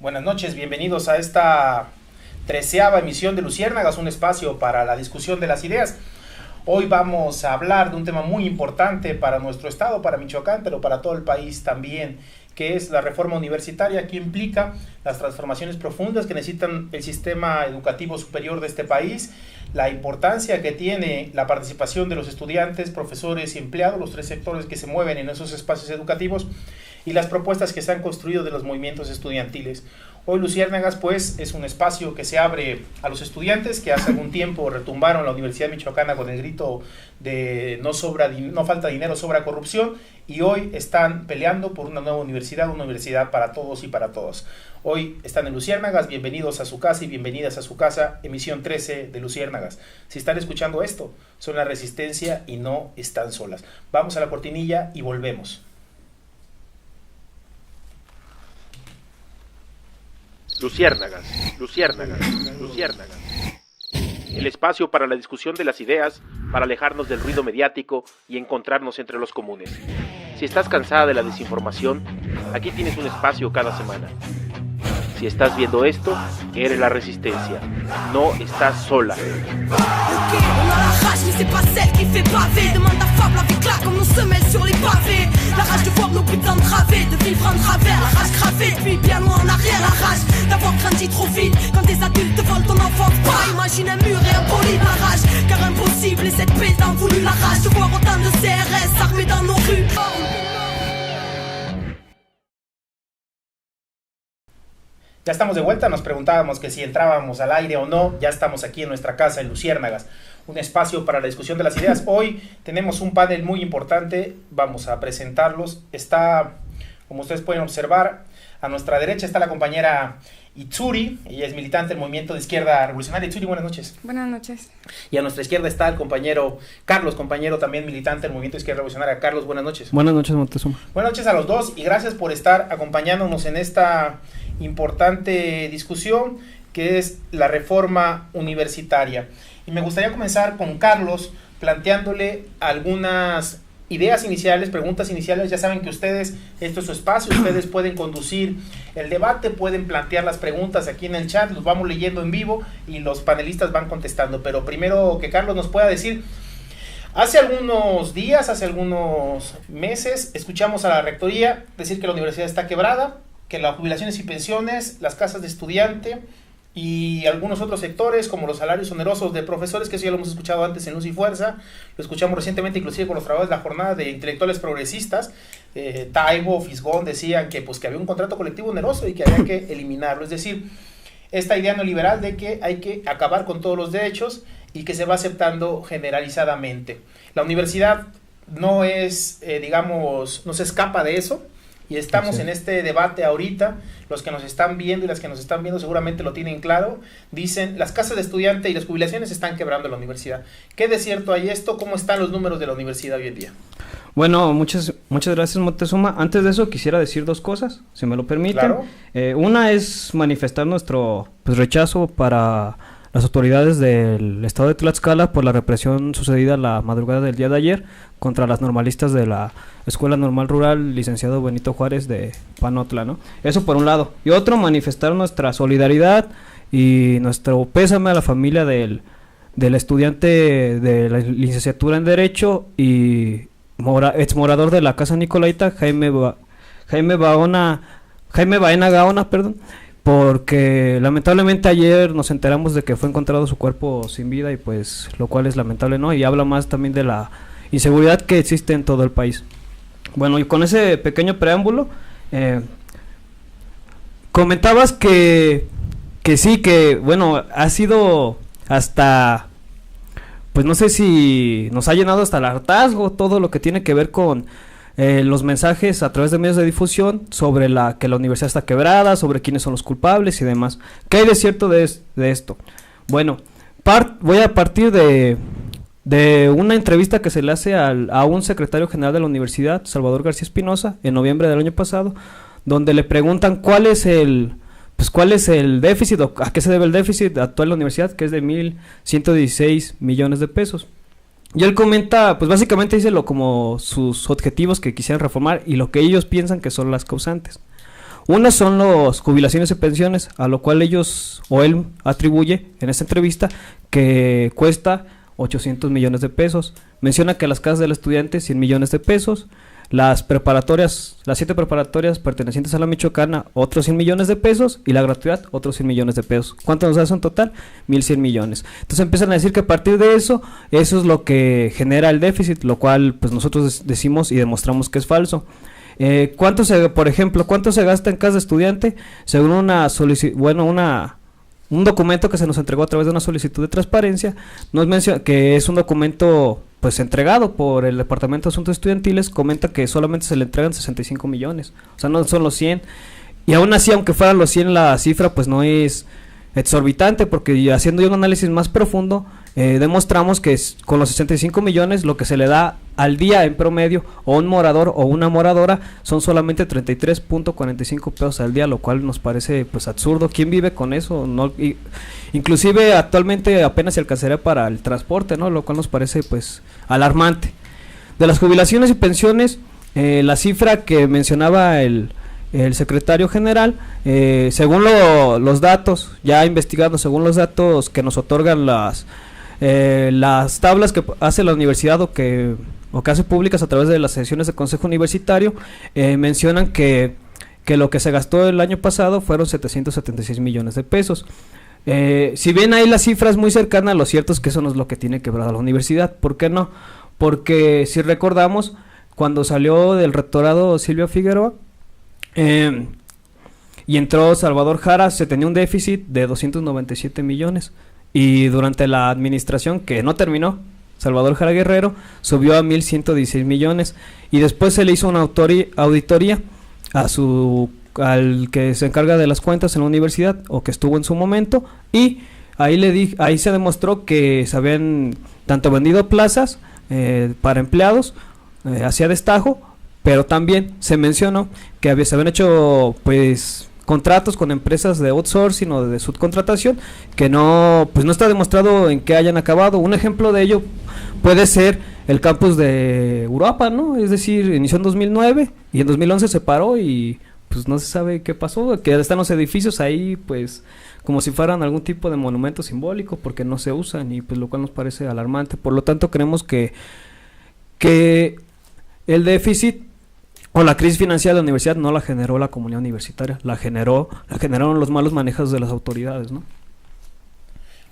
Buenas noches, bienvenidos a esta 13ª emisión de Luciérnagas, un espacio para la discusión de las ideas. Hoy vamos a hablar de un tema muy importante para nuestro estado, para Michoacán, pero para todo el país también, que es la reforma universitaria, que implica las transformaciones profundas que necesitan el sistema educativo superior de este país, la importancia que tiene la participación de los estudiantes, profesores y empleados, los tres sectores que se mueven en esos espacios educativos, y las propuestas que se han construido de los movimientos estudiantiles. Hoy Luciérnagas pues es un espacio que se abre a los estudiantes que hace algún tiempo retumbaron la Universidad Michoacana con el grito de no falta dinero, sobra corrupción, y hoy están peleando por una nueva universidad, una universidad para todos y para todas. Hoy están en Luciérnagas, bienvenidos a su casa y bienvenidas a su casa, emisión 13 de Luciérnagas. Si están escuchando esto, son la resistencia y no están solas. Vamos a la cortinilla y volvemos. Luciérnagas, Luciérnagas, Luciérnagas. El espacio para la discusión de las ideas, para alejarnos del ruido mediático y encontrarnos entre los comunes. Si estás cansada de la desinformación, aquí tienes un espacio cada semana. Si estás viendo esto, eres la resistencia. No estás sola. C'est pas celle qui fait baver. Demande à Fable avec là comme nos semelles sur les pavés. La rage de voir nos putains de travées, de vivre en travers. La rage gravée, puis bien loin en arrière. La rage d'avoir grandi trop vite. Quand des adultes volent ton enfance, pas imagine un mur et un poli de la rage. Car impossible et cette paix t'en voulu. La rage de voir autant de CRS armés dans nos rues. Ya estamos de vuelta, nos preguntábamos que si entrábamos al aire o no. Ya estamos aquí en nuestra casa en Luciérnagas, un espacio para la discusión de las ideas. Hoy tenemos un panel muy importante, vamos a presentarlos. Está, como ustedes pueden observar, a nuestra derecha está la compañera Itzuri, ella es militante del Movimiento de Izquierda Revolucionaria. Itzuri, buenas noches. Buenas noches. Y a nuestra izquierda está el compañero Carlos, compañero también militante del Movimiento de Izquierda Revolucionaria. Carlos, buenas noches. Buenas noches, Montezuma. Buenas noches a los dos y gracias por estar acompañándonos en esta importante discusión que es la reforma universitaria. Y me gustaría comenzar con Carlos planteándole algunas ideas iniciales, preguntas iniciales. Ya saben que ustedes, esto es su espacio, ustedes pueden conducir el debate, pueden plantear las preguntas aquí en el chat, los vamos leyendo en vivo y los panelistas van contestando. Pero primero que Carlos nos pueda decir, hace algunos días, hace algunos meses, escuchamos a la rectoría decir que la universidad está quebrada, que las jubilaciones y pensiones, las casas de estudiante y algunos otros sectores como los salarios onerosos de profesores, que eso ya lo hemos escuchado antes en Luz y Fuerza, lo escuchamos recientemente inclusive con los trabajadores de la jornada de intelectuales progresistas, Taibo, Fisgón decían que había un contrato colectivo oneroso y que había que eliminarlo. Es decir, esta idea neoliberal de que hay que acabar con todos los derechos y que se va aceptando generalizadamente. La universidad no es, no se escapa de eso. Y estamos en este debate ahorita, los que nos están viendo y las que nos están viendo seguramente lo tienen claro, dicen, las casas de estudiante y las jubilaciones están quebrando la universidad. ¿Qué de cierto hay esto? ¿Cómo están los números de la universidad hoy en día? Bueno, muchas gracias, Montezuma. Antes de eso quisiera decir dos cosas, si me lo permiten. Claro. Una es manifestar nuestro rechazo para las autoridades del estado de Tlaxcala por la represión sucedida la madrugada del día de ayer contra las normalistas de la Escuela Normal Rural Licenciado Benito Juárez de Panotla, ¿no? Eso por un lado. Y otro, manifestar nuestra solidaridad y nuestro pésame a la familia del estudiante de la licenciatura en Derecho y ex morador de la Casa Nicolaita, Jaime Baena Gaona, porque lamentablemente ayer nos enteramos de que fue encontrado su cuerpo sin vida y pues lo cual es lamentable, ¿no? Y habla más también de la inseguridad que existe en todo el país. Bueno, y con ese pequeño preámbulo, comentabas que sí, que bueno, ha sido hasta, pues no sé si nos ha llenado hasta el hartazgo todo lo que tiene que ver con los mensajes a través de medios de difusión sobre que la universidad está quebrada, sobre quiénes son los culpables y demás. ¿Qué hay de cierto de esto? Bueno, voy a partir de una entrevista que se le hace a un secretario general de la universidad, Salvador García Espinosa, en noviembre del año pasado, donde le preguntan cuál es el déficit o a qué se debe el déficit actual de la universidad, que es de 1,116 millones de pesos. Y él comenta, pues básicamente dice como sus objetivos que quisieran reformar y lo que ellos piensan que son las causantes. Uno son los jubilaciones y pensiones, a lo cual ellos o él atribuye en esta entrevista que cuesta 800 millones de pesos. Menciona que las casas del estudiante 100 millones de pesos, las preparatorias, las 7 preparatorias pertenecientes a la Michoacana, otros 100 millones de pesos, y la gratuidad, otros 100 millones de pesos. ¿Cuánto nos hace en total? 1.100 millones. Entonces empiezan a decir que a partir de eso es lo que genera el déficit, lo cual pues nosotros decimos y demostramos que es falso. Por ejemplo, ¿cuánto se gasta en casa de estudiante? Según un documento que se nos entregó a través de una solicitud de transparencia, nos menciona que es un documento pues entregado por el Departamento de Asuntos Estudiantiles, comenta que solamente se le entregan 65 millones, o sea, no son los 100, y aún así, aunque fueran los 100, la cifra pues no es exorbitante, porque haciendo un análisis más profundo, demostramos que con los 65 millones lo que se le da al día en promedio a un morador o una moradora son solamente 33.45 pesos al día, lo cual nos parece pues absurdo. ¿Quién vive con eso? No, inclusive actualmente apenas se alcanzaría para el transporte, ¿no? Lo cual nos parece pues alarmante. De las jubilaciones y pensiones, la cifra que mencionaba el secretario general, según los datos, ya investigando, según los datos que nos otorgan las tablas que hace la universidad o que hace públicas a través de las sesiones de consejo universitario, mencionan que lo que se gastó el año pasado fueron 776 millones de pesos. Si bien hay las cifras muy cercanas, lo cierto es que eso no es lo que tiene quebrada la universidad. ¿Por qué no? Porque si recordamos, cuando salió del rectorado Silvia Figueroa y entró Salvador Jara, se tenía un déficit de 297 millones. Y durante la administración que no terminó, Salvador Jara Guerrero, subió a 1.116 millones. Y después se le hizo una auditoría al que se encarga de las cuentas en la universidad, o que estuvo en su momento, y ahí se demostró que se habían tanto vendido plazas para empleados hacia destajo, pero también se mencionó que se habían hecho pues contratos con empresas de outsourcing o de subcontratación que no está demostrado en qué hayan acabado. Un ejemplo de ello puede ser el campus de Uruapa, ¿no? Es decir, inició en 2009 y en 2011 se paró y pues no se sabe qué pasó, que están los edificios ahí pues como si fueran algún tipo de monumento simbólico, porque no se usan, y pues lo cual nos parece alarmante. Por lo tanto, creemos que el déficit o la crisis financiera de la universidad no la generó la comunidad universitaria, la generaron los malos manejos de las autoridades, ¿no?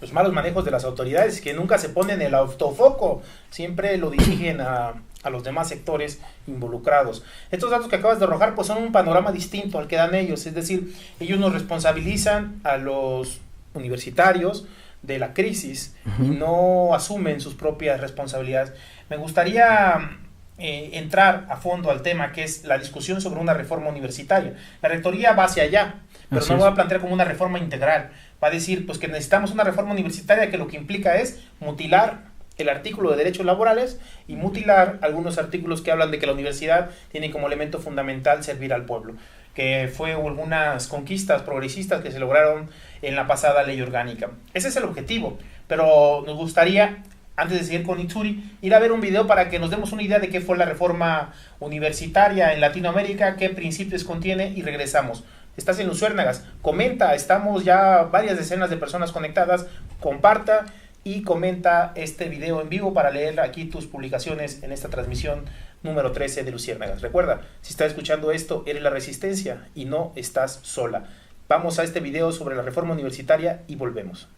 Los malos manejos de las autoridades, que nunca se ponen el autofoco, siempre lo dirigen a los demás sectores involucrados. Estos datos que acabas de arrojar pues son un panorama distinto al que dan ellos, es decir, ellos nos responsabilizan a los universitarios de la crisis y no asumen sus propias responsabilidades. Me gustaría entrar a fondo al tema que es la discusión sobre una reforma universitaria. La rectoría va hacia allá, pero no lo va a plantear como una reforma integral. Va a decir pues que necesitamos una reforma universitaria que lo que implica es mutilar el artículo de derechos laborales y mutilar algunos artículos que hablan de que la universidad tiene como elemento fundamental servir al pueblo, que fue algunas conquistas progresistas que se lograron en la pasada ley orgánica. Ese es el objetivo, pero nos gustaría, antes de seguir con Itsuri, ir a ver un video para que nos demos una idea de qué fue la reforma universitaria en Latinoamérica, qué principios contiene, y regresamos. Estás en Luciérnagas, comenta, estamos ya varias decenas de personas conectadas, comparta y comenta este video en vivo para leer aquí tus publicaciones en esta transmisión número 13 de Luciérnagas. Recuerda, si estás escuchando esto, eres la resistencia y no estás sola. Vamos a este video sobre la reforma universitaria y volvemos.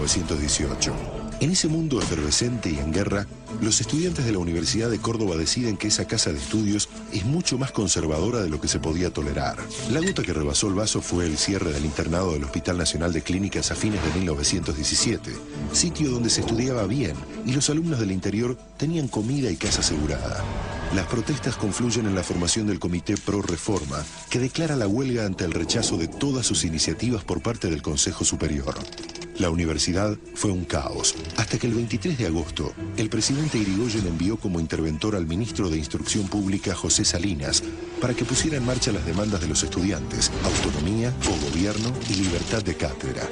1918. En ese mundo efervescente y en guerra, los estudiantes de la Universidad de Córdoba deciden que esa casa de estudios es mucho más conservadora de lo que se podía tolerar. La gota que rebasó el vaso fue el cierre del internado del Hospital Nacional de Clínicas a fines de 1917, sitio donde se estudiaba bien y los alumnos del interior tenían comida y casa asegurada. Las protestas confluyen en la formación del Comité Pro Reforma, que declara la huelga ante el rechazo de todas sus iniciativas por parte del Consejo Superior. La universidad fue un caos, hasta que el 23 de agosto, el presidente Irigoyen envió como interventor al ministro de Instrucción Pública, José Salinas, para que pusiera en marcha las demandas de los estudiantes, autonomía, cogobierno y libertad de cátedra.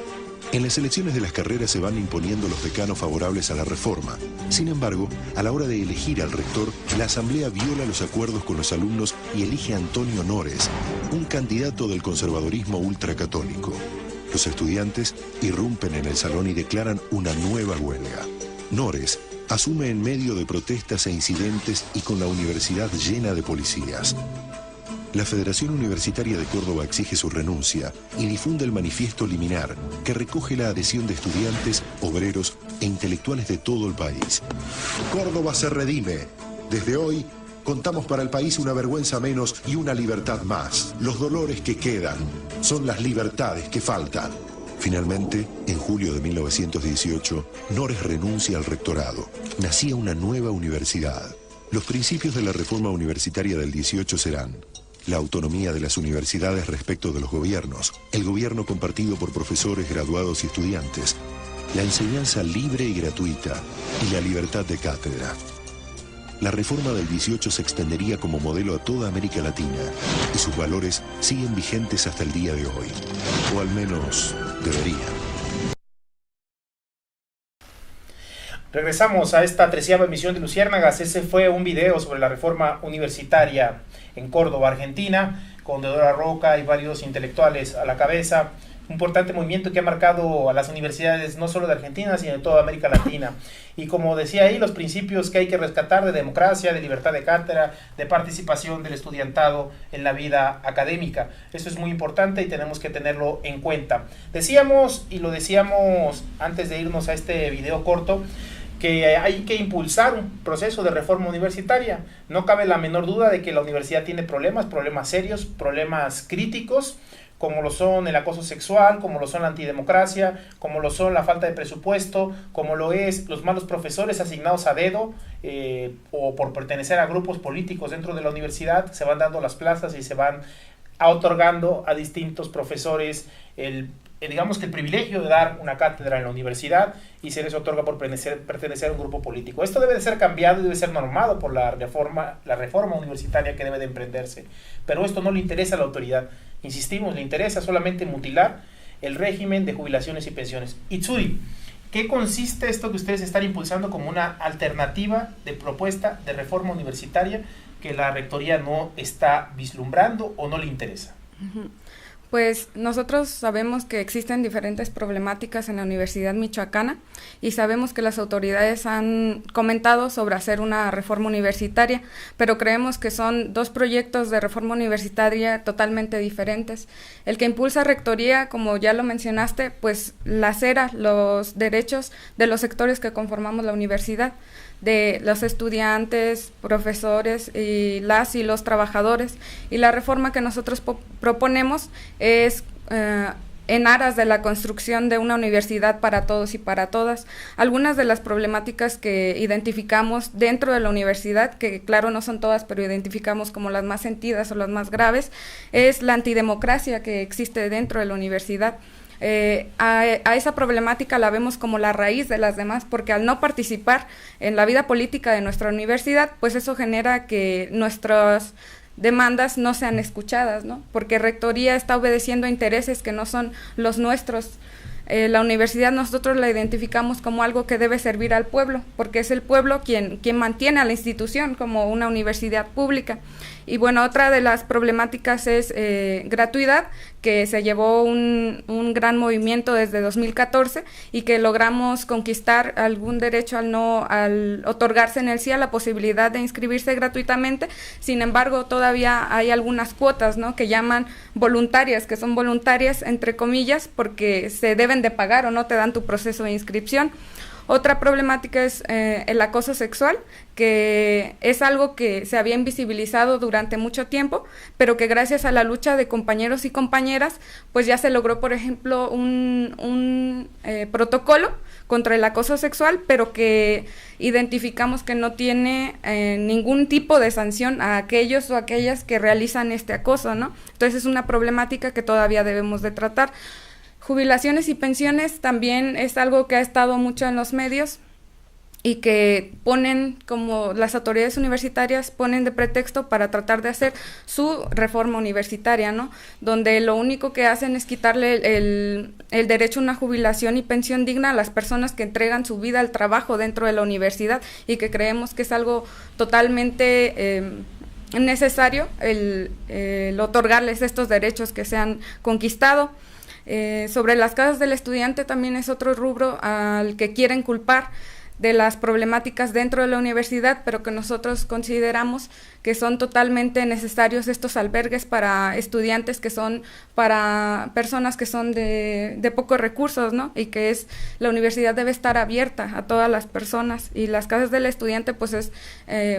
En las elecciones de las carreras se van imponiendo los decanos favorables a la reforma. Sin embargo, a la hora de elegir al rector, la asamblea viola los acuerdos con los alumnos y elige a Antonio Nores, un candidato del conservadurismo ultracatólico. Los estudiantes irrumpen en el salón y declaran una nueva huelga. Nores asume en medio de protestas e incidentes y con la universidad llena de policías. La Federación Universitaria de Córdoba exige su renuncia y difunde el manifiesto liminar, que recoge la adhesión de estudiantes, obreros e intelectuales de todo el país. Córdoba se redime. Desde hoy, contamos para el país una vergüenza menos y una libertad más. Los dolores que quedan son las libertades que faltan. Finalmente, en julio de 1918, Nores renuncia al rectorado. Nacía una nueva universidad. Los principios de la reforma universitaria del 18 serán: la autonomía de las universidades respecto de los gobiernos, el gobierno compartido por profesores, graduados y estudiantes, la enseñanza libre y gratuita y la libertad de cátedra. La reforma del 18 se extendería como modelo a toda América Latina y sus valores siguen vigentes hasta el día de hoy, o al menos deberían. Regresamos a esta 13ª emisión de Luciérnagas. Ese fue un video sobre la reforma universitaria en Córdoba, Argentina, con Deodora Roca y varios intelectuales a la cabeza. Un importante movimiento que ha marcado a las universidades no solo de Argentina, sino de toda América Latina. Y como decía ahí, los principios que hay que rescatar de democracia, de libertad de cátedra, de participación del estudiantado en la vida académica. Eso es muy importante y tenemos que tenerlo en cuenta. Decíamos, y lo decíamos antes de irnos a este video corto, que hay que impulsar un proceso de reforma universitaria. No cabe la menor duda de que la universidad tiene problemas serios, problemas críticos, como lo son el acoso sexual, como lo son la antidemocracia, como lo son la falta de presupuesto, como lo es los malos profesores asignados a dedo o por pertenecer a grupos políticos dentro de la universidad. Se van dando las plazas y se van otorgando a distintos profesores digamos que el privilegio de dar una cátedra en la universidad, y se les otorga por pertenecer a un grupo político. Esto debe de ser cambiado y debe ser normado por la reforma universitaria que debe de emprenderse. Pero esto no le interesa a la autoridad. Insistimos, le interesa solamente mutilar el régimen de jubilaciones y pensiones. Itzuri, ¿qué consiste esto que ustedes están impulsando como una alternativa de propuesta de reforma universitaria que la rectoría no está vislumbrando o no le interesa? Pues nosotros sabemos que existen diferentes problemáticas en la Universidad Michoacana y sabemos que las autoridades han comentado sobre hacer una reforma universitaria, pero creemos que son dos proyectos de reforma universitaria totalmente diferentes. El que impulsa rectoría, como ya lo mencionaste, pues lacera los derechos de los sectores que conformamos la universidad, de los estudiantes, profesores y los trabajadores, y la reforma que nosotros proponemos es en aras de la construcción de una universidad para todos y para todas. Algunas de las problemáticas que identificamos dentro de la universidad, que claro no son todas, pero identificamos como las más sentidas o las más graves, es la antidemocracia que existe dentro de la universidad. A esa problemática la vemos como la raíz de las demás, porque al no participar en la vida política de nuestra universidad, pues eso genera que nuestras demandas no sean escuchadas, ¿no? Porque rectoría está obedeciendo a intereses que no son los nuestros. La universidad nosotros la identificamos como algo que debe servir al pueblo, porque es el pueblo quien mantiene a la institución como una universidad pública. Y bueno, otra de las problemáticas es gratuidad, que se llevó un gran movimiento desde 2014 y que logramos conquistar algún derecho al otorgarse en el CIA la posibilidad de inscribirse gratuitamente. Sin embargo, todavía hay algunas cuotas, ¿no?, que llaman voluntarias, que son voluntarias entre comillas porque se deben de pagar o no te dan tu proceso de inscripción. Otra problemática es el acoso sexual, que es algo que se había invisibilizado durante mucho tiempo, pero que gracias a la lucha de compañeros y compañeras, pues ya se logró, por ejemplo, un protocolo contra el acoso sexual, pero que identificamos que no tiene ningún tipo de sanción a aquellos o aquellas que realizan este acoso, ¿no? Entonces es una problemática que todavía debemos de tratar. Jubilaciones y pensiones también es algo que ha estado mucho en los medios. y que ponen, como las autoridades universitarias ponen de pretexto para tratar de hacer su reforma universitaria, ¿no? Donde lo único que hacen es quitarle el derecho a una jubilación y pensión digna a las personas que entregan su vida al trabajo dentro de la universidad, y que creemos que es algo totalmente necesario el otorgarles estos derechos que se han conquistado. Sobre las casas del estudiante también es otro rubro al que quieren culpar de las problemáticas dentro de la universidad, pero que nosotros consideramos que son totalmente necesarios estos albergues para estudiantes, que son para personas que son de pocos recursos, ¿no? Y que la universidad debe estar abierta a todas las personas, y las casas del estudiante pues es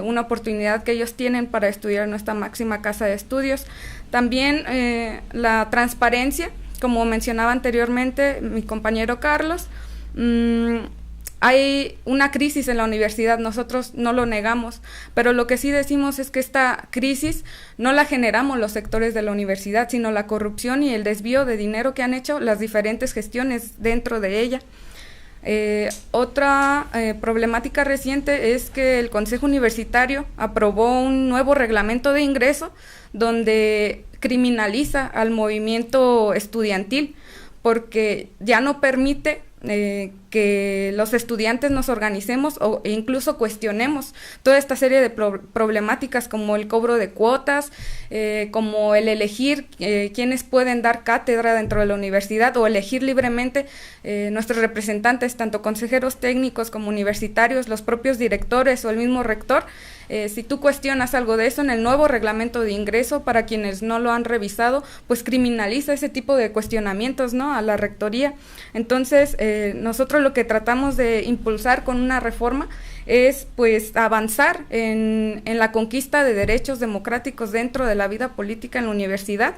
una oportunidad que ellos tienen para estudiar en nuestra máxima casa de estudios. También la transparencia, como mencionaba anteriormente mi compañero Carlos, hay una crisis en la universidad, nosotros no lo negamos, pero lo que sí decimos es que esta crisis no la generamos los sectores de la universidad, sino la corrupción y el desvío de dinero que han hecho las diferentes gestiones dentro de ella. Otra problemática reciente es que el Consejo Universitario aprobó un nuevo reglamento de ingreso donde criminaliza al movimiento estudiantil, porque ya no permite que los estudiantes nos organicemos e incluso cuestionemos toda esta serie de problemáticas, como el cobro de cuotas, como el elegir quiénes pueden dar cátedra dentro de la universidad, o elegir libremente nuestros representantes, tanto consejeros técnicos como universitarios, los propios directores o el mismo rector. Si tú cuestionas algo de eso, en el nuevo reglamento de ingreso, para quienes no lo han revisado, pues criminaliza ese tipo de cuestionamientos, ¿no?, a la rectoría. Entonces, nosotros lo que tratamos de impulsar con una reforma es pues avanzar en la conquista de derechos democráticos dentro de la vida política en la universidad.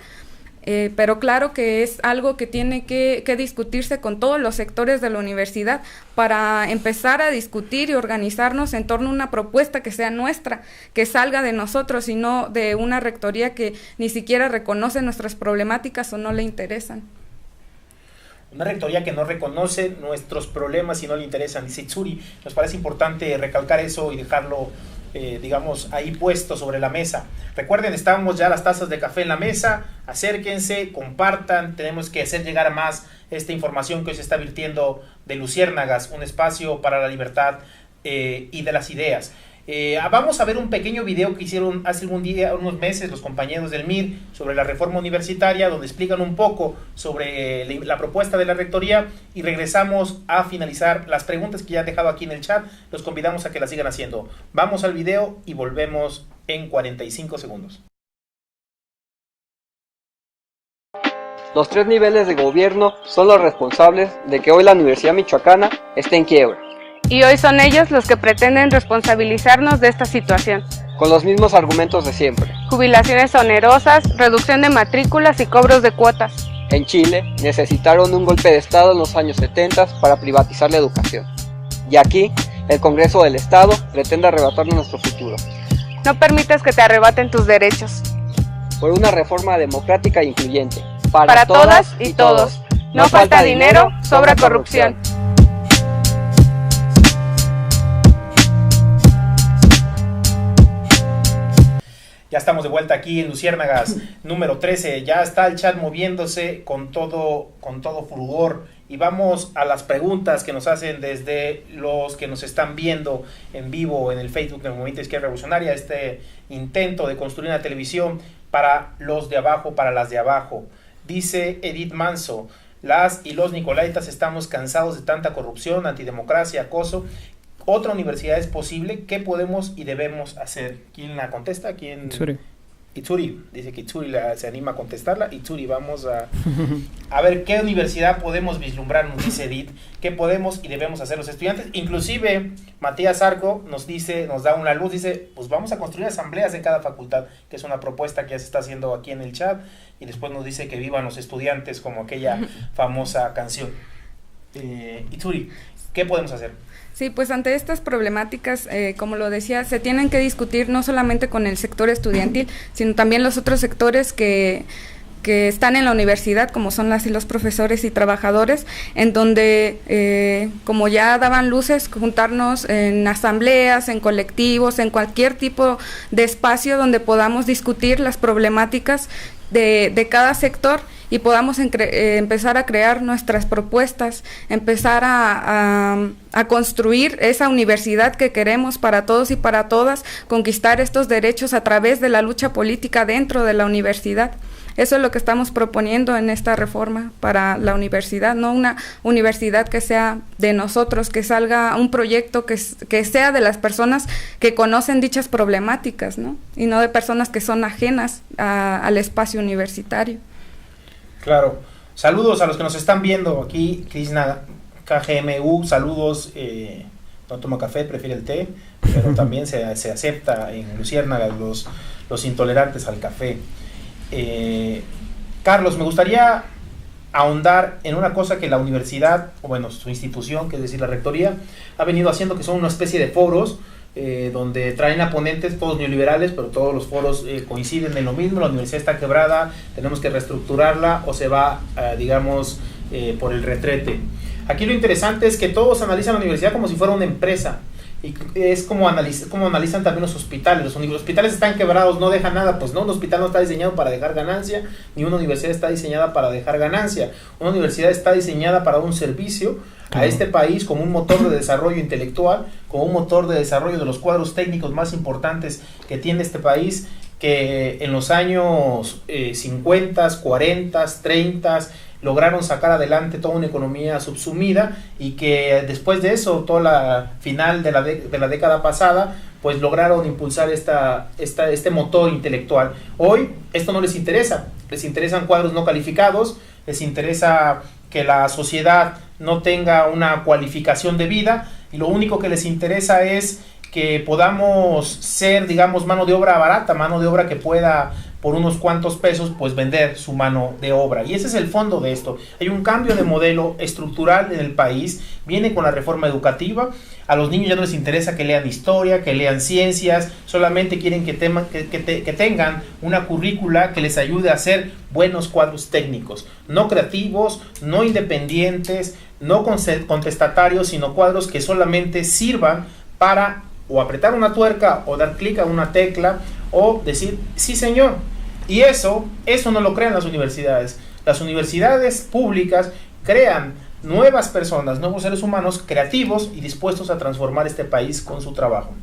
Pero claro que es algo que tiene que discutirse con todos los sectores de la universidad para empezar a discutir y organizarnos en torno a una propuesta que sea nuestra, que salga de nosotros y no de una rectoría que ni siquiera reconoce nuestras problemáticas o no le interesan. Una rectoría que no reconoce nuestros problemas y no le interesan, dice Itsuri. Nos parece importante recalcar eso y dejarlo digamos, ahí puesto sobre la mesa. Recuerden, estamos ya las tazas de café en la mesa, acérquense, compartan, tenemos que hacer llegar más esta información que hoy se está virtiendo de Luciérnagas, un espacio para la libertad y de las ideas. Vamos a ver un pequeño video que hicieron hace unos meses los compañeros del MIR sobre la reforma universitaria, donde explican un poco sobre la propuesta de la rectoría, y regresamos a finalizar las preguntas que ya han dejado aquí en el chat. Los convidamos a que las sigan haciendo. Vamos al video y volvemos en 45 segundos. Los tres niveles de gobierno son los responsables de que hoy la Universidad Michoacana esté en quiebra. Y hoy son ellos los que pretenden responsabilizarnos de esta situación. Con los mismos argumentos de siempre. Jubilaciones onerosas, reducción de matrículas y cobros de cuotas. En Chile necesitaron un golpe de Estado en los años 70 para privatizar la educación. Y aquí, el Congreso del Estado pretende arrebatarnos nuestro futuro. No permitas que te arrebaten tus derechos. Por una reforma democrática e incluyente. Para todas y todos. No falta dinero, sobra corrupción. Ya estamos de vuelta aquí en Luciérnagas número 13. Ya está el chat moviéndose con todo fulgor. Y vamos a las preguntas que nos hacen desde los que nos están viendo en vivo en el Facebook del Movimiento Izquierda Revolucionaria. Este intento de construir una televisión para los de abajo, para las de abajo. Dice Edith Manso: las y los nicolaitas estamos cansados de tanta corrupción, antidemocracia, acoso. ¿Otra universidad es posible? ¿Qué podemos y debemos hacer? ¿Quién la contesta? ¿Quién? Itsuri. Dice que Itsuri se anima a contestarla. Itsuri, vamos a ver qué universidad podemos vislumbrar, nos dice Edith. ¿Qué podemos y debemos hacer los estudiantes? Inclusive Matías Arco nos da una luz, dice, pues vamos a construir asambleas en cada facultad, que es una propuesta que ya se está haciendo aquí en el chat, y después nos dice que vivan los estudiantes, como aquella famosa canción. Itsuri, ¿qué podemos hacer? Sí, pues ante estas problemáticas, como lo decía, se tienen que discutir no solamente con el sector estudiantil, sino también los otros sectores que que están en la universidad, como son las y los profesores y trabajadores, en donde, como ya daban luces, juntarnos en asambleas, en colectivos, en cualquier tipo de espacio donde podamos discutir las problemáticas de cada sector y podamos empezar a crear nuestras propuestas, empezar a construir esa universidad que queremos para todos y para todas, conquistar estos derechos a través de la lucha política dentro de la universidad. Eso es lo que estamos proponiendo en esta reforma para la universidad, no una universidad que sea de nosotros, que salga un proyecto que sea de las personas que conocen dichas problemáticas, ¿no? Y no de personas que son ajenas al espacio universitario. Claro. Saludos a los que nos están viendo aquí, Krishna KGMU, saludos, no toma café, prefiere el té, pero también se acepta en Luciérnaga los intolerantes al café. Carlos, me gustaría ahondar en una cosa que la universidad, o bueno, su institución, que es decir, la rectoría, ha venido haciendo, que son una especie de foros, donde traen a ponentes, todos neoliberales, pero todos los foros coinciden en lo mismo: la universidad está quebrada, tenemos que reestructurarla o se va, digamos, por el retrete. Aquí lo interesante es que todos analizan la universidad como si fuera una empresa. Y es como analizan también los hospitales. Los hospitales están quebrados, no dejan nada. Pues no, un hospital no está diseñado para dejar ganancia, ni una universidad está diseñada para dejar ganancia. Una universidad está diseñada para dar un servicio a este país como un motor de desarrollo intelectual, como un motor de desarrollo de los cuadros técnicos más importantes que tiene este país, que en los años 50, 40, 30 lograron sacar adelante toda una economía subsumida, y que después de eso, toda la final de la década pasada, pues lograron impulsar este motor intelectual. Hoy esto no les interesa, les interesan cuadros no calificados, les interesa que la sociedad no tenga una cualificación de vida, y lo único que les interesa es que podamos ser, digamos, mano de obra barata, mano de obra que pueda por unos cuantos pesos pues vender su mano de obra. Y ese es el fondo de esto. Hay un cambio de modelo estructural en el país, viene con la reforma educativa. A los niños ya no les interesa que lean historia, que lean ciencias, solamente quieren que tengan una currícula que les ayude a hacer buenos cuadros técnicos, no creativos, no independientes, no contestatarios, sino cuadros que solamente sirvan para o apretar una tuerca o dar clic a una tecla o decir sí señor. Y eso no lo crean las universidades. Las universidades públicas crean nuevas personas, nuevos seres humanos creativos y dispuestos a transformar este país con su trabajo.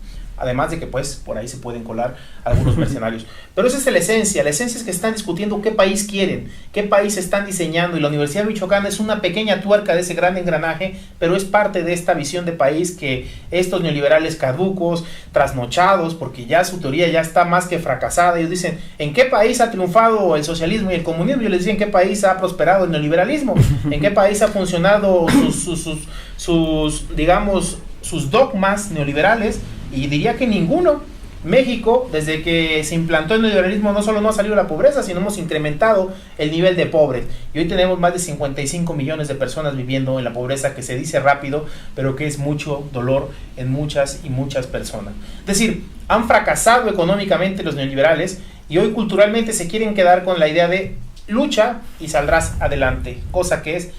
Además de que pues por ahí se pueden colar algunos mercenarios. Pero esa es la esencia es que están discutiendo qué país quieren, qué país están diseñando, y la Universidad Michoacana es una pequeña tuerca de ese gran engranaje, pero es parte de esta visión de país que estos neoliberales caducos, trasnochados, porque ya su teoría ya está más que fracasada. Ellos dicen, ¿en qué país ha triunfado el socialismo y el comunismo? Yo les decía, ¿en qué país ha prosperado el neoliberalismo? ¿En qué país ha funcionado sus dogmas neoliberales? Y diría que ninguno. México, desde que se implantó el neoliberalismo, no solo no ha salido de la pobreza, sino hemos incrementado el nivel de pobres. Y hoy tenemos más de 55 millones de personas viviendo en la pobreza, que se dice rápido, pero que es mucho dolor en muchas y muchas personas. Es decir, han fracasado económicamente los neoliberales, y hoy culturalmente se quieren quedar con la idea de lucha y saldrás adelante, cosa que es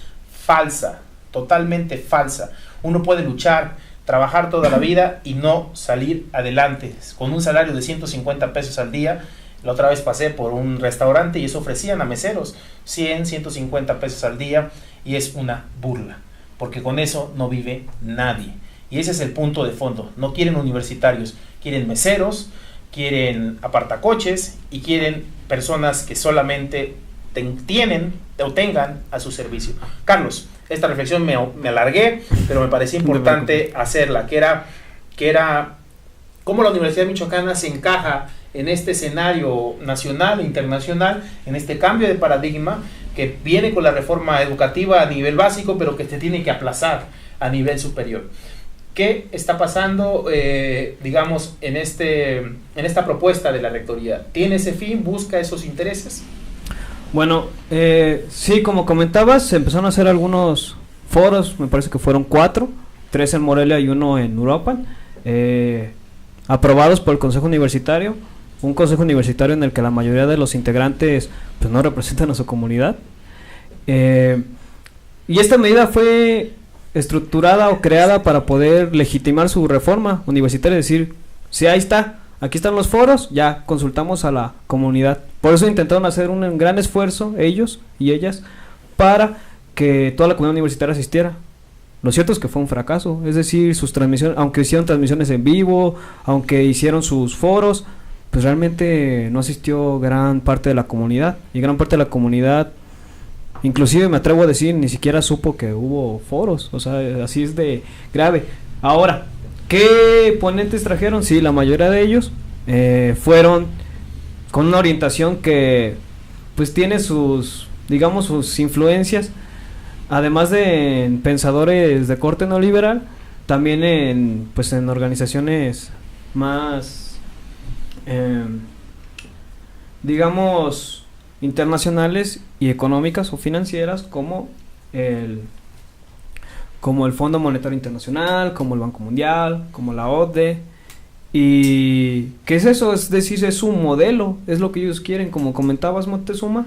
falsa, totalmente falsa. Uno puede luchar, trabajar toda la vida y no salir adelante con un salario de 150 pesos al día. La otra vez pasé por un restaurante y eso ofrecían a meseros 100, 150 pesos al día, y es una burla, porque con eso no vive nadie. Y ese es el punto de fondo. No quieren universitarios, quieren meseros, quieren apartacoches y quieren personas que solamente tienen o tengan a su servicio. Carlos, esta reflexión me alargué, pero me parecía importante hacerla, que era cómo la Universidad Michoacana se encaja en este escenario nacional e internacional, en este cambio de paradigma que viene con la reforma educativa a nivel básico, pero que se tiene que aplazar a nivel superior. ¿Qué está pasando, digamos, en esta propuesta de la rectoría? ¿Tiene ese fin? ¿Busca esos intereses? Bueno, sí, como comentabas, se empezaron a hacer algunos foros, me parece que fueron 4, 3 en Morelia y 1 en Uruapan, aprobados por el Consejo Universitario, un consejo universitario en el que la mayoría de los integrantes pues no representan a su comunidad. Y esta medida fue estructurada o creada para poder legitimar su reforma universitaria, es decir, si ahí está, aquí están los foros, ya consultamos a la comunidad. Por eso intentaron hacer un gran esfuerzo ellos y ellas para que toda la comunidad universitaria asistiera. Lo cierto es que fue un fracaso, es decir, sus transmisiones, aunque hicieron transmisiones en vivo, aunque hicieron sus foros, pues realmente no asistió gran parte de la comunidad, y gran parte de la comunidad, inclusive me atrevo a decir, ni siquiera supo que hubo foros, o sea, así es de grave. Ahora, ¿qué ponentes trajeron? Sí, la mayoría de ellos fueron con una orientación que pues tiene sus, digamos, sus influencias, además de en pensadores de corte no liberal, también en pues en organizaciones más digamos internacionales y económicas o financieras, como el Fondo Monetario Internacional, como el Banco Mundial, como la OCDE. ¿Y qué es eso? Es decir, es un modelo, es lo que ellos quieren, como comentabas, Moctezuma.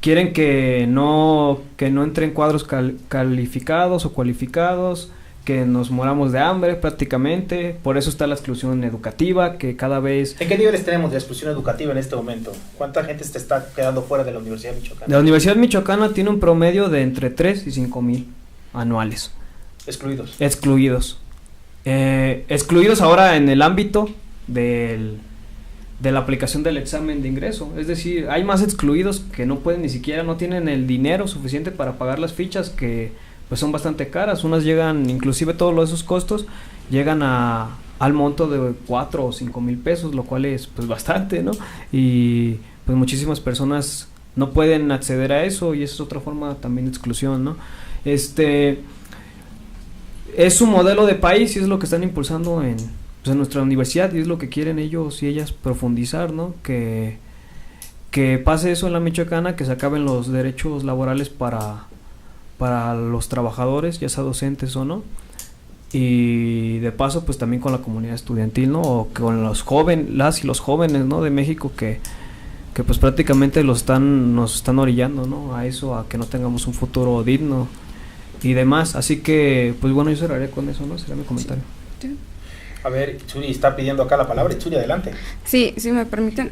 Quieren que no entren cuadros calificados o cualificados, que nos moramos de hambre prácticamente. Por eso está la exclusión educativa, que cada vez... ¿En qué niveles tenemos de exclusión educativa en este momento? ¿Cuánta gente se está quedando fuera de la Universidad Michoacana? La Universidad Michoacana tiene un promedio de entre 3 y 5 mil anuales. Excluidos. Excluidos ahora en el ámbito de la aplicación del examen de ingreso. Es decir, hay más excluidos que no pueden, ni siquiera no tienen el dinero suficiente para pagar las fichas, que pues son bastante caras. Unas llegan, inclusive todos esos costos llegan al monto de 4 o 5 mil pesos, lo cual es pues bastante, ¿no? Y pues muchísimas personas no pueden acceder a eso, y esa es otra forma también de exclusión, ¿no? Es un modelo de país y es lo que están impulsando en nuestra universidad, y es lo que quieren ellos y ellas profundizar, ¿no? Que pase eso en la Michoacana, que se acaben los derechos laborales para los trabajadores, ya sea docentes o no, y de paso pues también con la comunidad estudiantil, ¿no? O con los jóvenes, las y los jóvenes, ¿no? De México, que pues prácticamente nos están orillando, ¿no? A eso, a que no tengamos un futuro digno y demás. Así que pues bueno, yo cerraré con eso, ¿no? Sería mi comentario. Sí. A ver, Itzuri está pidiendo acá la palabra. Itzuri, adelante. Sí, si me permiten.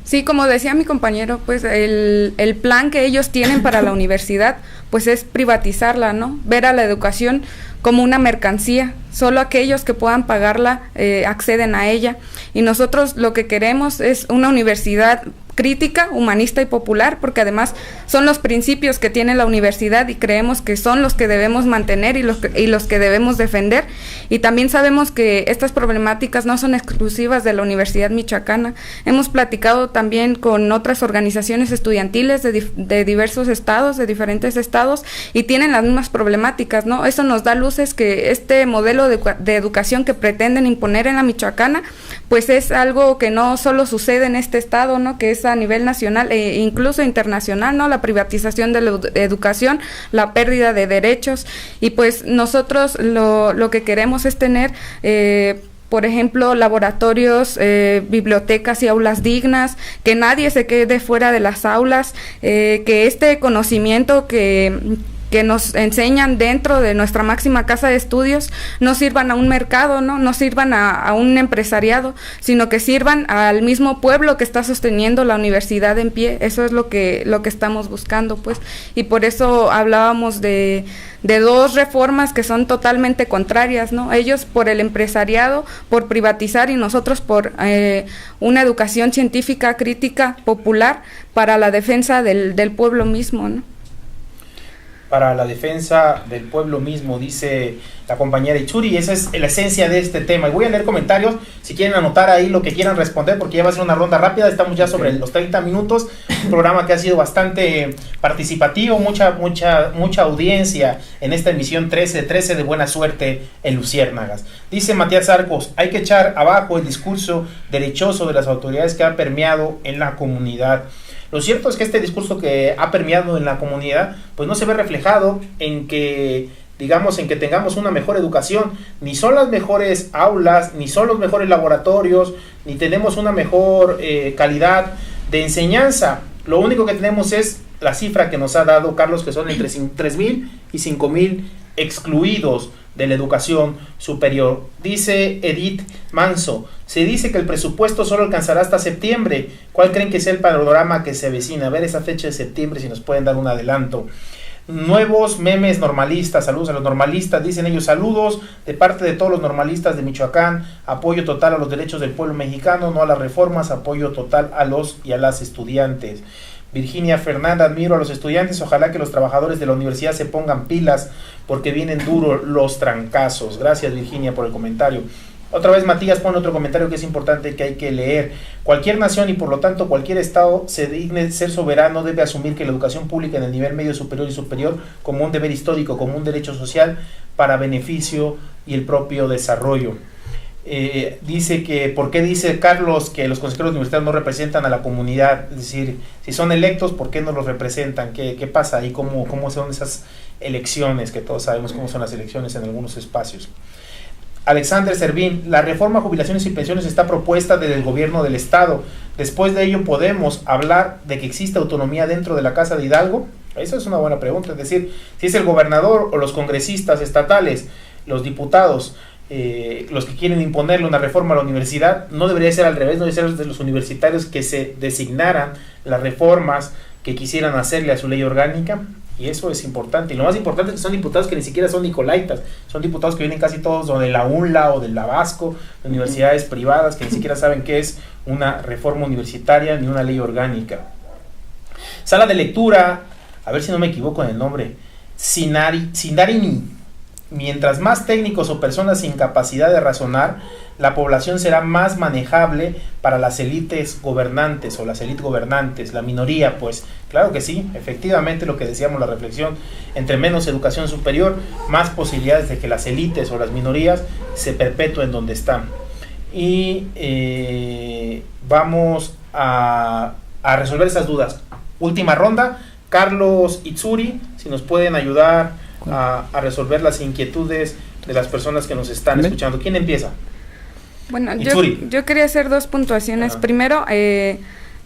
Sí, como decía mi compañero, pues el plan que ellos tienen para la universidad pues es privatizarla, ¿no? Ver a la educación como una mercancía. Solo aquellos que puedan pagarla acceden a ella. Y nosotros lo que queremos es una universidad crítica, humanista y popular, porque además son los principios que tiene la universidad y creemos que son los que debemos mantener y los que debemos defender. Y también sabemos que estas problemáticas no son exclusivas de la Universidad Michoacana. Hemos platicado también con otras organizaciones estudiantiles de diversos estados, de diferentes estados, y tienen las mismas problemáticas, ¿no? Eso nos da luces que este modelo de educación que pretenden imponer en la Michoacana, pues es algo que no solo sucede en este estado, ¿no? Que es a nivel nacional e incluso internacional, ¿no? La privatización de la educación, la pérdida de derechos, y pues nosotros lo que queremos es tener por ejemplo, laboratorios, bibliotecas y aulas dignas, que nadie se quede fuera de las aulas, que este conocimiento que nos enseñan dentro de nuestra máxima casa de estudios no sirvan a un mercado, no sirvan a un empresariado, sino que sirvan al mismo pueblo que está sosteniendo la universidad en pie. Eso es lo que estamos buscando, pues, y por eso hablábamos de dos reformas que son totalmente contrarias, ¿no? Ellos por el empresariado, por privatizar, y nosotros por una educación científica, crítica, popular, para la defensa del pueblo mismo, ¿no? Para la defensa del pueblo mismo, dice la compañera Itzuri, y esa es la esencia de este tema. Y voy a leer comentarios, si quieren anotar ahí lo que quieran responder, porque ya va a ser una ronda rápida, estamos ya sobre los 30 minutos, un programa que ha sido bastante participativo, mucha audiencia en esta emisión 13 de Buena Suerte en Luciérnagas. Dice Matías Arcos, hay que echar abajo el discurso derechoso de las autoridades que ha permeado en la comunidad. Lo cierto es que este discurso que ha permeado en la comunidad, pues no se ve reflejado en que digamos, en que tengamos una mejor educación. Ni son las mejores aulas, ni son los mejores laboratorios, ni tenemos una mejor calidad de enseñanza. Lo único que tenemos es la cifra que nos ha dado Carlos, que son entre 3.000 y 5.000 excluidos de la educación superior. Dice Edith Manso, se dice que el presupuesto solo alcanzará hasta septiembre. ¿Cuál creen que sea el panorama que se avecina? A ver esa fecha de septiembre, si nos pueden dar un adelanto. Nuevos memes normalistas, saludos a los normalistas, dicen ellos, saludos de parte de todos los normalistas de Michoacán, apoyo total a los derechos del pueblo mexicano, no a las reformas, apoyo total a los y a las estudiantes. Virginia Fernanda, admiro a los estudiantes, ojalá que los trabajadores de la universidad se pongan pilas porque vienen duros los trancazos. Gracias Virginia por el comentario. Otra vez Matías pone otro comentario que es importante, que hay que leer. Cualquier nación y por lo tanto cualquier estado se digne ser soberano debe asumir que la educación pública en el nivel medio superior y superior como un deber histórico, como un derecho social para beneficio y el propio desarrollo. Dice que, ¿por qué dice Carlos que los consejeros universitarios no representan a la comunidad? Es decir, si son electos, ¿por qué no los representan? ¿Qué pasa ahí? ¿Cómo son esas elecciones? Que todos sabemos cómo son las elecciones en algunos espacios. Alexander Servín, la reforma a jubilaciones y pensiones está propuesta desde el gobierno del estado. Después de ello, ¿podemos hablar de que existe autonomía dentro de la Casa de Hidalgo? Eso es una buena pregunta. Es decir, si es el gobernador o los congresistas estatales, los diputados, los que quieren imponerle una reforma a la universidad, no debería ser al revés, no debería ser de los universitarios que se designaran las reformas que quisieran hacerle a su ley orgánica. Y eso es importante. Y lo más importante es que son diputados que ni siquiera son nicolaitas, son diputados que vienen casi todos o de la UNLA o del Tabasco, de universidades privadas, que ni siquiera saben qué es una reforma universitaria ni una ley orgánica. Sala de lectura, a ver si no me equivoco en el nombre, Sindarini. Mientras más técnicos o personas sin capacidad de razonar, la población será más manejable para las élites gobernantes o las élites gobernantes, la minoría, pues claro que sí, efectivamente lo que decíamos la reflexión, entre menos educación superior, más posibilidades de que las élites o las minorías se perpetúen donde están. Y vamos a resolver esas dudas. Última ronda, Carlos Itzuri, si nos pueden ayudar a resolver las inquietudes de las personas que nos están escuchando. ¿Quién empieza? Bueno, yo quería hacer dos puntuaciones. Primero,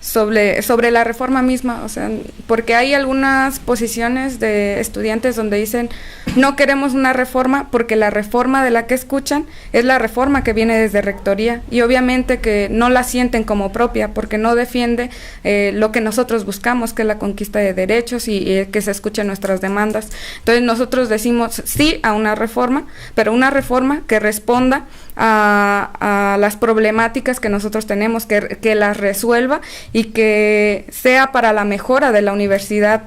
sobre la reforma misma, o sea, porque hay algunas posiciones de estudiantes donde dicen no queremos una reforma porque la reforma de la que escuchan es la reforma que viene desde rectoría y obviamente que no la sienten como propia porque no defiende lo que nosotros buscamos, que es la conquista de derechos y que se escuchen nuestras demandas. Entonces nosotros decimos sí a una reforma, pero una reforma que responda a las problemáticas que nosotros tenemos, que las resuelva y que sea para la mejora de la universidad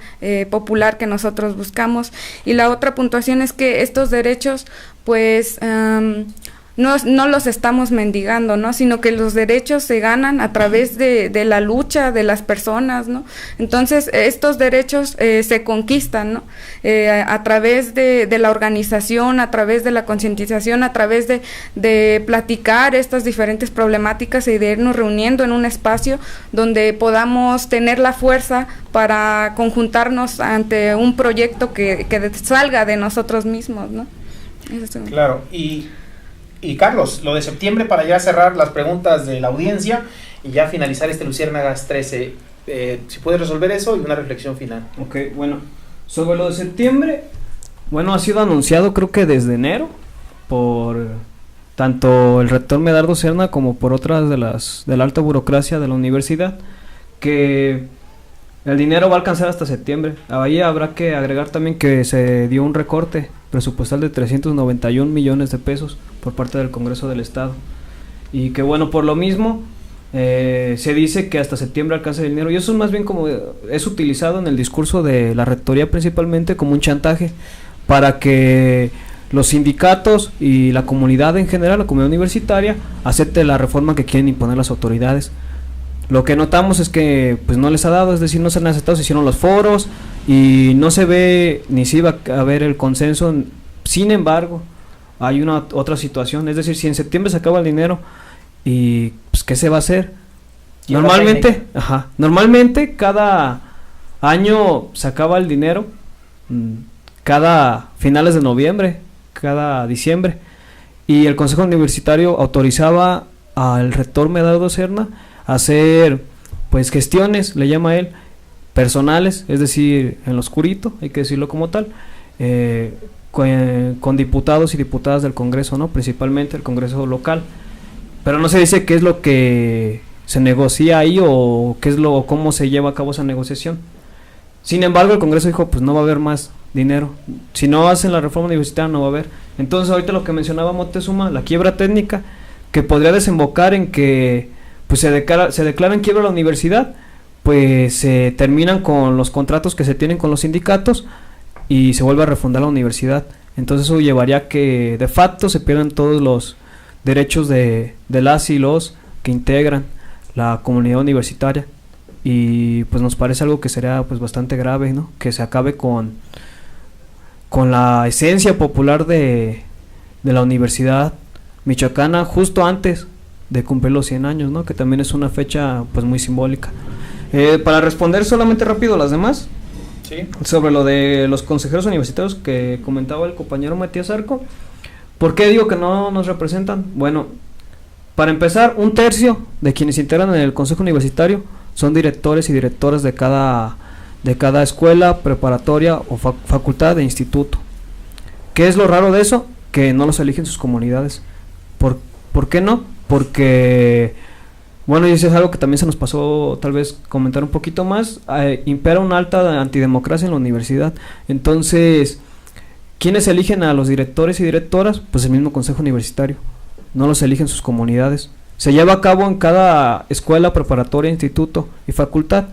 popular que nosotros buscamos. Y la otra puntuación es que estos derechos pues no los estamos mendigando, ¿no? Sino que los derechos se ganan a través de la lucha de las personas, ¿no? Entonces, estos derechos se conquistan, ¿no? A través de la organización, a través de la concientización, a través de platicar estas diferentes problemáticas y de irnos reuniendo en un espacio donde podamos tener la fuerza para conjuntarnos ante un proyecto que salga de nosotros mismos, ¿no? Eso es claro, y Carlos, lo de septiembre para ya cerrar las preguntas de la audiencia y ya finalizar este Luciérnagas 13, si puedes resolver eso y una reflexión final. Ok, bueno, sobre lo de septiembre, bueno, ha sido anunciado creo que desde enero por tanto el rector Medardo Serna como por otras de la alta burocracia de la universidad, que el dinero va a alcanzar hasta septiembre. Ahí habrá que agregar también que se dio un recorte presupuestal de 391 millones de pesos por parte del Congreso del Estado. Y que bueno, por lo mismo, se dice que hasta septiembre alcanza el dinero. Y eso es más bien como es utilizado en el discurso de la rectoría principalmente como un chantaje para que los sindicatos y la comunidad en general, la comunidad universitaria, acepte la reforma que quieren imponer las autoridades. Lo que notamos es que pues no les ha dado, es decir, no se han aceptado, se hicieron los foros y no se ve ni si va a haber el consenso. Sin embargo, hay una otra situación, es decir, si en septiembre se acaba el dinero y pues ¿qué se va a hacer? Normalmente cada año se acaba el dinero, cada finales de noviembre, cada diciembre, y el Consejo Universitario autorizaba al rector Medardo Serna a hacer pues gestiones, le llama él, personales, es decir, en lo oscurito, hay que decirlo como tal, con diputados y diputadas del Congreso, ¿no? Principalmente el Congreso local, pero no se dice qué es lo que se negocia ahí o cómo se lleva a cabo esa negociación. Sin embargo, el Congreso dijo, pues no va a haber más dinero, si no hacen la reforma universitaria no va a haber. Entonces ahorita lo que mencionaba Moctezuma, la quiebra técnica, que podría desembocar en que pues se declara en quiebra la universidad, pues se terminan con los contratos que se tienen con los sindicatos y se vuelve a refundar la universidad. Entonces eso llevaría a que de facto se pierdan todos los derechos de las y los que integran la comunidad universitaria, y pues nos parece algo que sería pues bastante grave, ¿no? Que se acabe con la esencia popular de la universidad michoacana justo antes de cumplir los 100 años, ¿no? Que también es una fecha pues muy simbólica. Para responder solamente rápido las demás, ¿sí? Sobre lo de los consejeros universitarios que comentaba el compañero Matías Arco, ¿por qué digo que no nos representan? Bueno, para empezar, 1/3 de quienes se integran en el Consejo Universitario son directores y directoras de cada escuela, preparatoria o facultad de instituto. ¿Qué es lo raro de eso? Que no los eligen sus comunidades. ¿Por qué no? Porque, bueno, y eso es algo que también se nos pasó tal vez comentar un poquito más, impera una alta antidemocracia en la universidad. Entonces, ¿quiénes eligen a los directores y directoras? Pues el mismo Consejo Universitario, no los eligen sus comunidades. Se lleva a cabo en cada escuela, preparatoria, instituto y facultad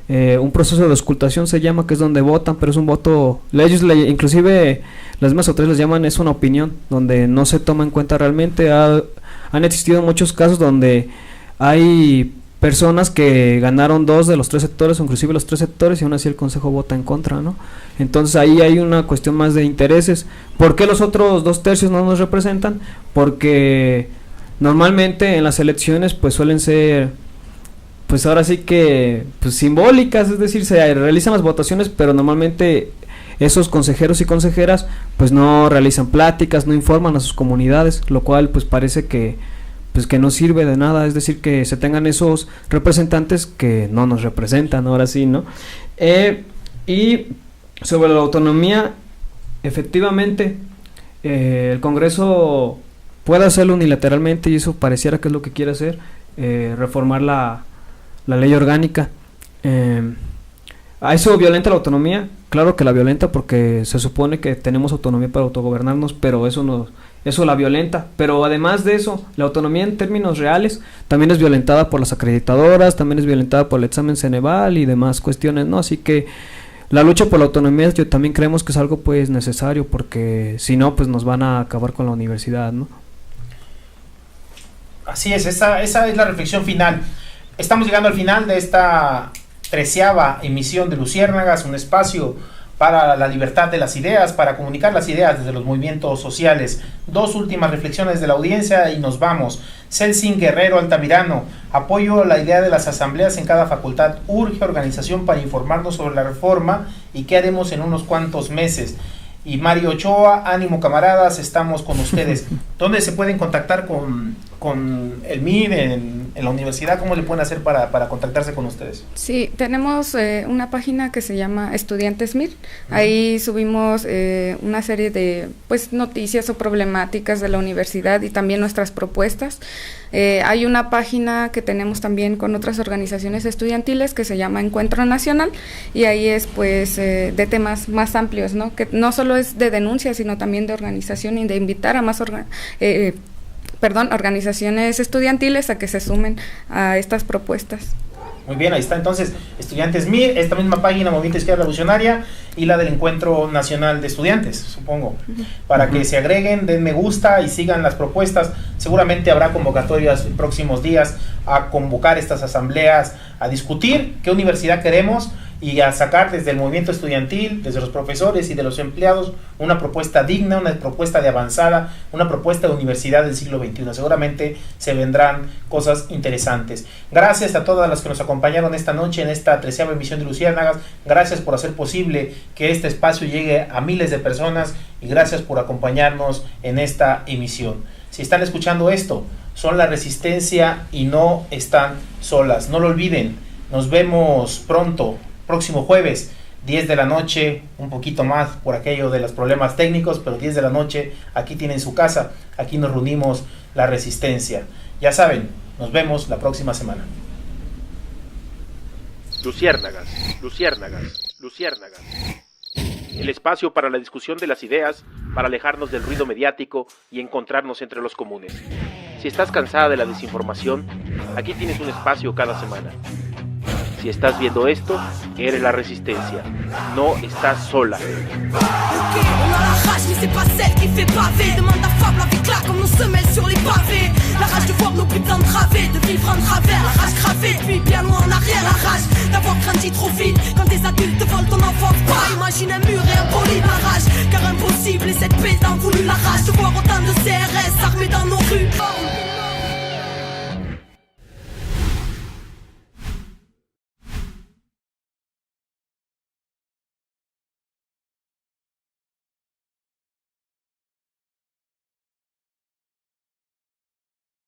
un proceso de auscultación, se llama, que es donde votan, pero es un voto, inclusive las mismas autoridades les llaman, es una opinión, donde no se toma en cuenta realmente. Han existido muchos casos donde hay personas que ganaron 2 de los 3 sectores, o inclusive los 3 sectores, y aún así el consejo vota en contra, ¿no? Entonces ahí hay una cuestión más de intereses. ¿Por qué los otros 2/3 no nos representan? Porque normalmente en las elecciones pues suelen ser, pues ahora sí que pues simbólicas, es decir, se realizan las votaciones, pero normalmente esos consejeros y consejeras pues no realizan pláticas, no informan a sus comunidades, lo cual pues parece que pues que no sirve de nada, es decir, que se tengan esos representantes que no nos representan, ahora sí, ¿no? Y sobre la autonomía, efectivamente, el Congreso puede hacerlo unilateralmente, y eso pareciera que es lo que quiere hacer, reformar la ley orgánica. ¿A eso violenta la autonomía? Claro que la violenta, porque se supone que tenemos autonomía para autogobernarnos, pero eso la violenta. Pero además de eso, la autonomía en términos reales también es violentada por las acreditadoras, también es violentada por el examen Ceneval y demás cuestiones, ¿no? Así que la lucha por la autonomía, yo también creemos que es algo pues necesario, porque si no pues nos van a acabar con la universidad, ¿no? Así es, esa es la reflexión final. Estamos llegando al final de esta 13ª emisión de Luciérnagas, un espacio para la libertad de las ideas, para comunicar las ideas desde los movimientos sociales. 2 últimas reflexiones de la audiencia y nos vamos. Celsin Guerrero Altamirano: apoyo la idea de las asambleas en cada facultad, urge organización para informarnos sobre la reforma y qué haremos en unos cuantos meses. Y Mario Ochoa: ánimo camaradas, estamos con ustedes. ¿Dónde se pueden contactar con el MIR en la universidad? ¿Cómo le pueden hacer para contactarse con ustedes? Sí, tenemos una página que se llama Estudiantes MIR. Ahí subimos una serie de pues noticias o problemáticas de la universidad y también nuestras propuestas. Hay una página que tenemos también con otras organizaciones estudiantiles que se llama Encuentro Nacional, y ahí es pues de temas más amplios, ¿no? Que no solo es de denuncia, sino también de organización y de invitar a más organizaciones estudiantiles a que se sumen a estas propuestas. Muy bien, ahí está entonces Estudiantes MIR, esta misma página, Movimiento Izquierda Revolucionaria, y la del Encuentro Nacional de Estudiantes, supongo, para que se agreguen, den me gusta y sigan las propuestas. Seguramente habrá convocatorias en próximos días a convocar estas asambleas, a discutir qué universidad queremos y a sacar desde el movimiento estudiantil, desde los profesores y de los empleados, una propuesta digna, una propuesta de avanzada, una propuesta de universidad del siglo XXI. Seguramente se vendrán cosas interesantes. Gracias a todas las que nos acompañaron esta noche en esta 13ª emisión de Luciérnagas. Gracias por hacer posible que este espacio llegue a miles de personas y gracias por acompañarnos en esta emisión. Si están escuchando esto, son la Resistencia y no están solas. No lo olviden, nos vemos pronto. Próximo jueves, 10 de la noche, un poquito más por aquello de los problemas técnicos, pero 10 de la noche, aquí tienen su casa, aquí nos reunimos la Resistencia. Ya saben, nos vemos la próxima semana. Luciérnagas, luciérnagas, luciérnagas. El espacio para la discusión de las ideas, para alejarnos del ruido mediático y encontrarnos entre los comunes. Si estás cansada de la desinformación, aquí tienes un espacio cada semana. Si estás viendo esto, eres la Resistencia. No estás sola. Ok, on a la rage, mais c'est pas celle qui fait baver. Demande à Fab, la vie claque comme nos semelles sur les pavés. La rage de voir nos putains de travées, de vivre en travers. La rage gravée depuis bien loin en arrière. La rage d'avoir grandi trop vite. Quand des adultes te volent ton enfance, pas imagine un mur et un bolide. La rage, car impossible et cette paix t'en voulu. La rage de voir autant de CRS armés dans nos